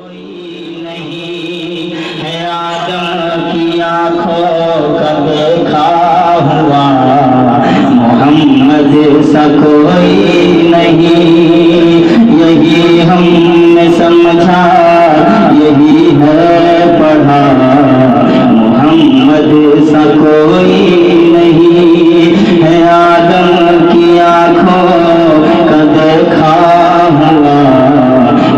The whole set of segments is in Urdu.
کوئی نہیں ہے آدم کی آنکھوں کا دیکھا ہوا، محمد سا کوئی نہیں، یہی ہم نے سمجھا یہی ہے پڑھا، محمد سا کوئی نہیں ہے آدم کی آنکھوں کا دیکھا ہوا،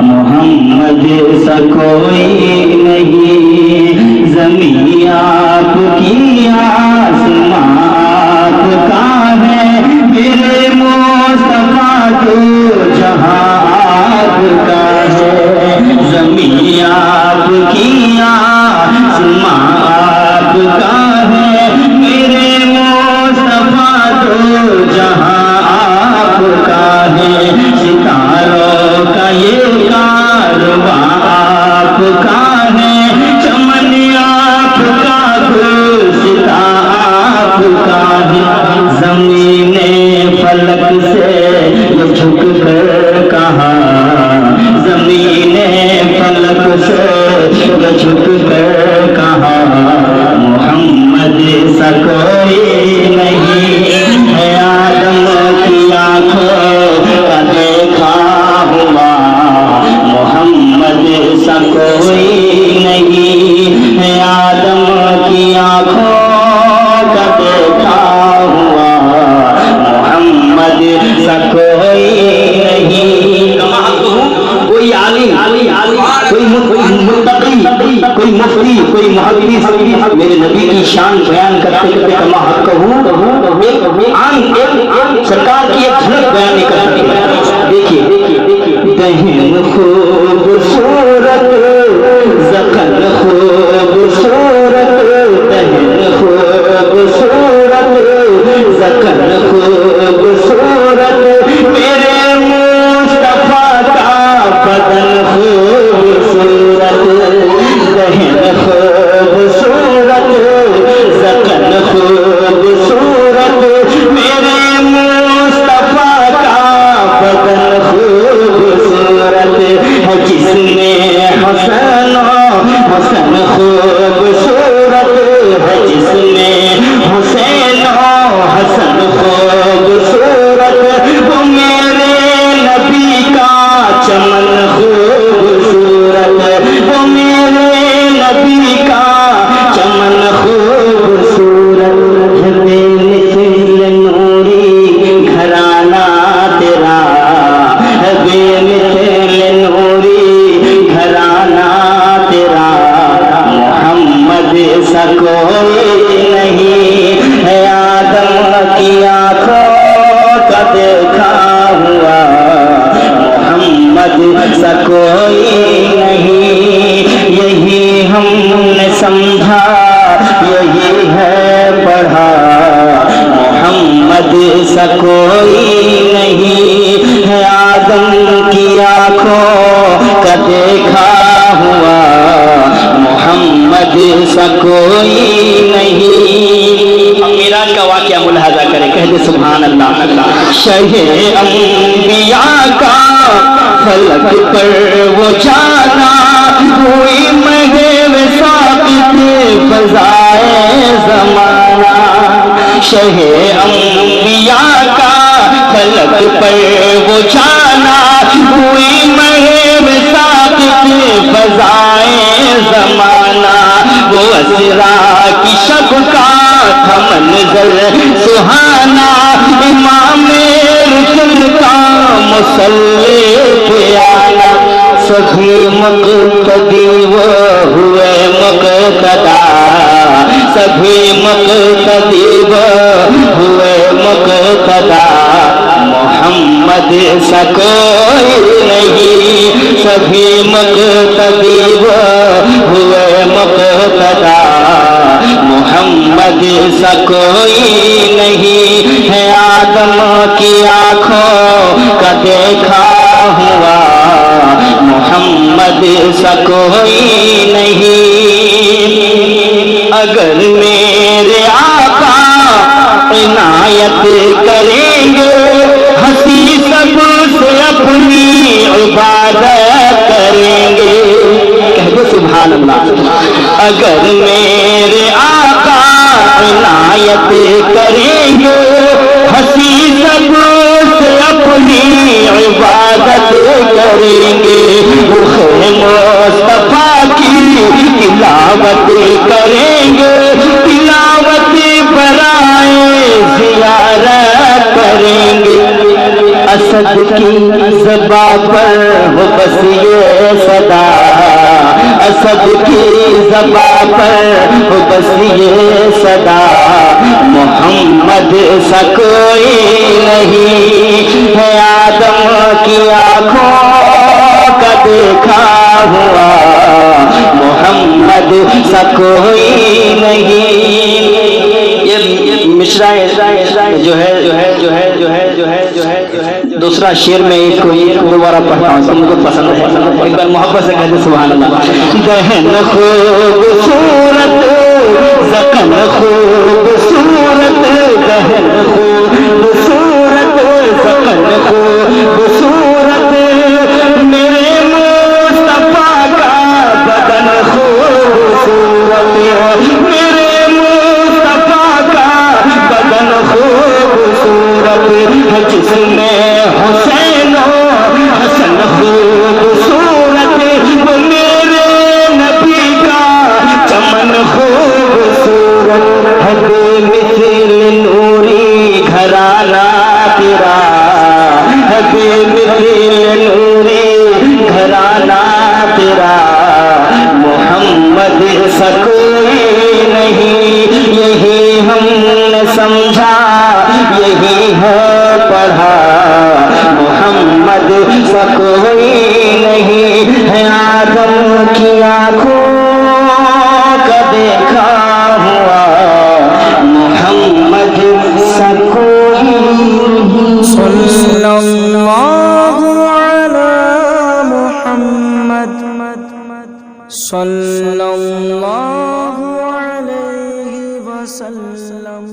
محمد سا کوئی نہیں، زمین آپ کی آسمان آپ کا ہے، میرے مصطفیٰ تو جہاں آپ کا ہے، زمین آپ کی آسمان آپ کا ہے، میرے مصطفیٰ تو جہاں آپ کا ہے، ستاروں کا یہ کارواں آپ کا ہے، چمن آپ کا گلشتہ آپ کا ہے، زمین فلک سے یہ جھک کر کہا، زمین فلک سے یہ جھک کر کہا، محمد سا کوئی نہیں ہے آدم کی آنکھوں کا دیکھا ہوا، محمد سا کوئی نہیں ہے آدم کی آنکھوں کا دیکھا ہوا، محمد سا کوئی نہیں، کوئی عالم کوئی متقی کوئی مفتی کوئی محدث میرے نبی کی شان بیان کرتے کرتے کما حق کہوں، عام سرکار کی ایک جھلک بیان نہیں کر سکتے، دیکھیے دہن خوبصورت زخن خوبصورت، دہن خوبصورت زخن خوبصورت، میرے مصطفیٰ کا بدن خوبصورت، دہن خوبصورت زخن خوبصورت، میرے مصطفیٰ کا بدن خوبصورت ہے، جس میں حسن حسن خوبصورت ہے، جس میں حسین حسن خوبصورت، وہ میرے نبی کا چمن خوبصورت، وہ میرے نبی کا چمن خوبصورت ہے، بے مثل نوری گھرانہ تیرا ہے، بے مثل نوری گھرانہ تیرا، محمد سا کوئی نہیں ہے آدم کی آنکھوں کا دیکھا ہوا، محمد سا کوئی نہیں، یہی ہم نے سمجھا یہی ہے پڑھا، محمد سا کوئی نہیں ہے آدم کی آنکھوں کا دیکھا ہوا، محمد سا کوئی نہیں۔ معراج کا واقعہ ملاحظہ کریں، کہہ دے سبحان اللہ، شہ انبیاء کا فلک پر وہ جانا، ہوئی مہر ثابت فضائے زمانہ، شہ انبیاء کا فلک پر وہ جانا، ہوئی مہر ثابت فضائے زمانہ، وہ اسرا کی شب کا تھا منظر سہانا، امام رسل کا مصلی پہ آنا، سبھی مقتدی وہ ہوئے مقتدا، سبھی مقتدی وہ ہوئے مقتدا، محمد سا کوئی نہیں، سبھی مقتدی وہ ہوئے مقتدا، محمد سا کوئی نہیں ہے آدم کی آنکھوں کا دیکھا ہوا، محمد سا کوئی نہیں، اگر میرے آقا عنایت کریں گے، ہنسی سب سے اپنی عبادت کریں گے، سبحان اللہ. اگر میرے آقا عنایت کریں گے ہنسی سب سے اپنی عبادت کریں گے رخ مصطفیٰ کی تلاوت کریں گے تلاوت برائے زیارت کریں گے. اسد کی زبان پر ہو بس یہ صدا اسد کی زبان پر ہو بس یہ صدا محمد سا کوئی نہیں ہے آدم کی آنکھوں کا دیکھا ہوا محمد سا کوئی نہیں. یہ مشرا دوسرا شعر میں ایک دوبارہ پڑھتا ہوں تم کو پسند ہے ایک بار محبت سے کہتے سبحان اللہ. دہن خوبصورت زکن خوبصورت دہن خوبصورت زکن خوبصورت میرے مصطفیٰ کا بدن خوبصورت میرے مصطفیٰ کا بدن خوبصورت جس میں حسین و حسن خوبصورت میرے نبی کا چمن خوبصورت ہے بے مثل نوری گھرانہ تیرا ہے بے مثل نوری گھرانہ تیرا محمد سا کوئی نہیں. یہی ہم نے سمجھا یہی ہے پڑھا محمد سا کوئی نہیں ہے آدم کی آنکھوں کا دیکھا ہوا محمد سا کوئی نہیں. صلی اللہ علی محمد صلی اللہ علیہ وسلم.